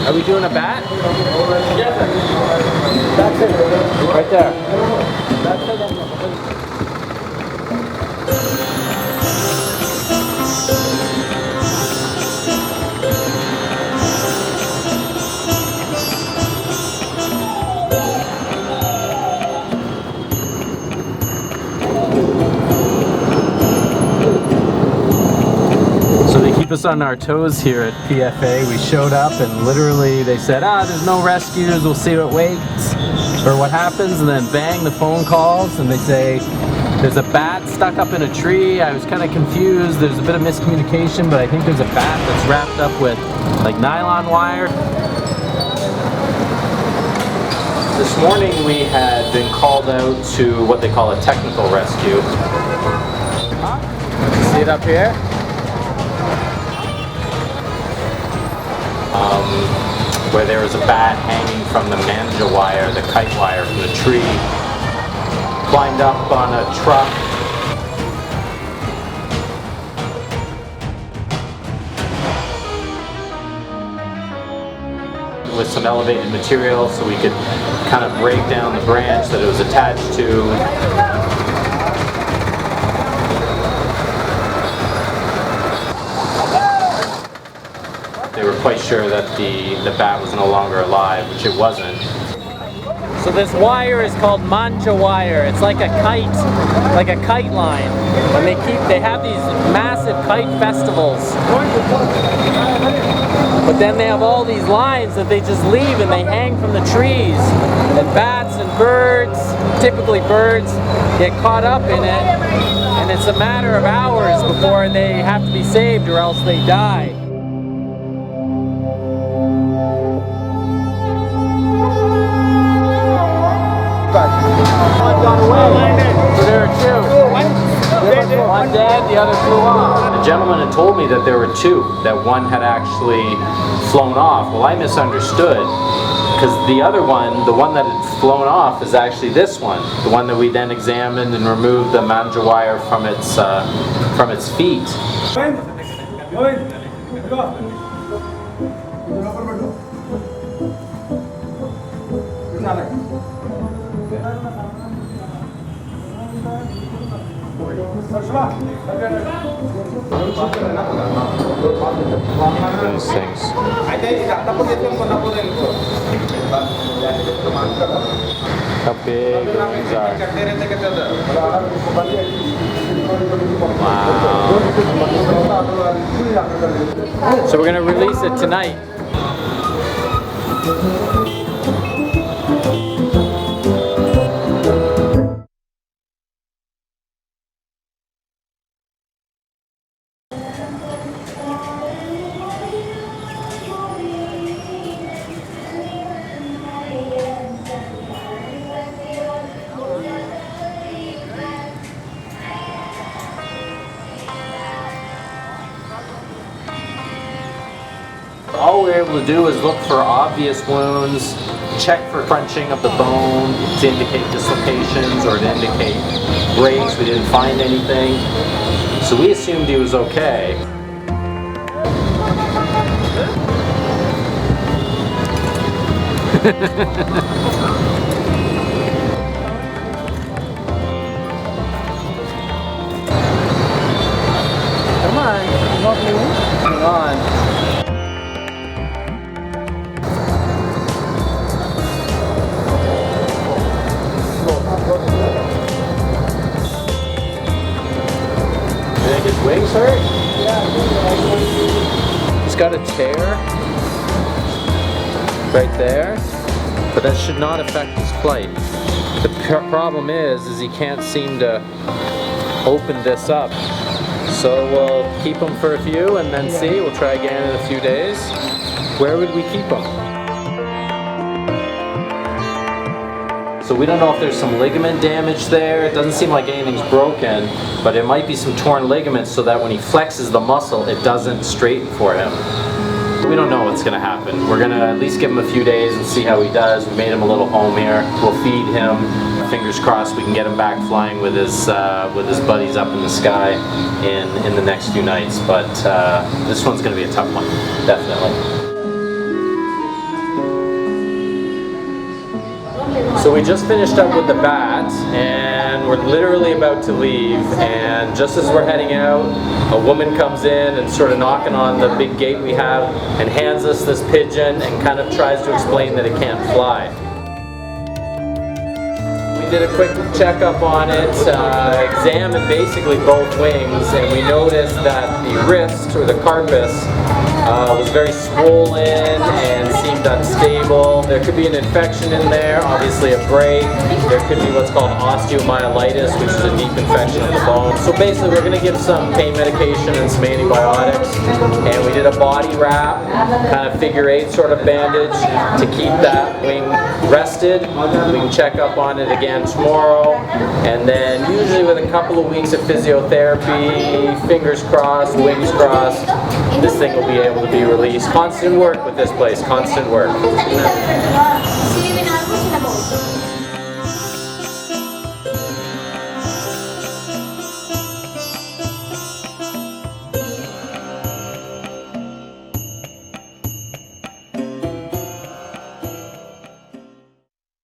Are we doing a bat? Yes, sir. That's it. Right there. That's it. Keep us on our toes here at PFA. We showed up and literally they said, there's no rescues, we'll see what waits or what happens, and then bang, the phone calls and they say there's a bat stuck up in a tree. I was kind of confused. There's a bit of miscommunication, but I think there's a bat that's wrapped up with like nylon wire. This morning we had been called out to what they call a technical rescue. See it up here? Where there was a bat hanging from the manga wire, the kite wire from the tree, climbed up on a truck. With some elevated material so we could kind of break down the branch that it was attached to. They were quite sure that the bat was no longer alive, which it wasn't. So this wire is called manga wire. It's like a kite line. And they have these massive kite festivals. But then they have all these lines that they just leave and they hang from the trees. And bats and birds, typically birds, get caught up in it. And it's a matter of hours before they have to be saved or else they die. One got away. So there are two. One dead, the other flew off. The gentleman had told me that there were two, that one had actually flown off. Well, I misunderstood, because the other one, the one that had flown off, is actually this one, the one that we then examined and removed the manga wire from its feet. Those things. How big the wings are. Wow. So we're going to release it tonight. All we're able to do is look for obvious wounds, check for crunching of the bone to indicate dislocations or to indicate breaks. We didn't find anything, so we assumed he was okay. Come on, hang on. His wings hurt? Yeah. He's got a tear right there, but that should not affect his flight. The problem is he can't seem to open this up. So we'll keep him for a few and then see. We'll try again in a few days. Where would we keep him? So we don't know if there's some ligament damage there. It doesn't seem like anything's broken, but it might be some torn ligaments so that when he flexes the muscle, it doesn't straighten for him. We don't know what's gonna happen. We're gonna at least give him a few days and see how he does. We made him a little home here. We'll feed him. Fingers crossed we can get him back flying with his buddies up in the sky in the next few nights. But this one's gonna be a tough one, definitely. So we just finished up with the bat, and we're literally about to leave, and just as we're heading out, a woman comes in and sort of knocking on the big gate we have and hands us this pigeon and kind of tries to explain that it can't fly. We did a quick checkup on it, examined basically both wings, and we noticed that the wrist, or the carpus, was very swollen and seemed unstable. There could be an infection in there, obviously a break. There could be what's called osteomyelitis, which is a deep infection of the bone. So basically we're going to give some pain medication and some antibiotics. And we did a body wrap, kind of figure 8 sort of bandage to keep that wing rested. We can check up on it again tomorrow. And then usually with a couple of weeks of physiotherapy, fingers crossed, wings crossed, this thing will be able to be released. Constant work with this place, constant work.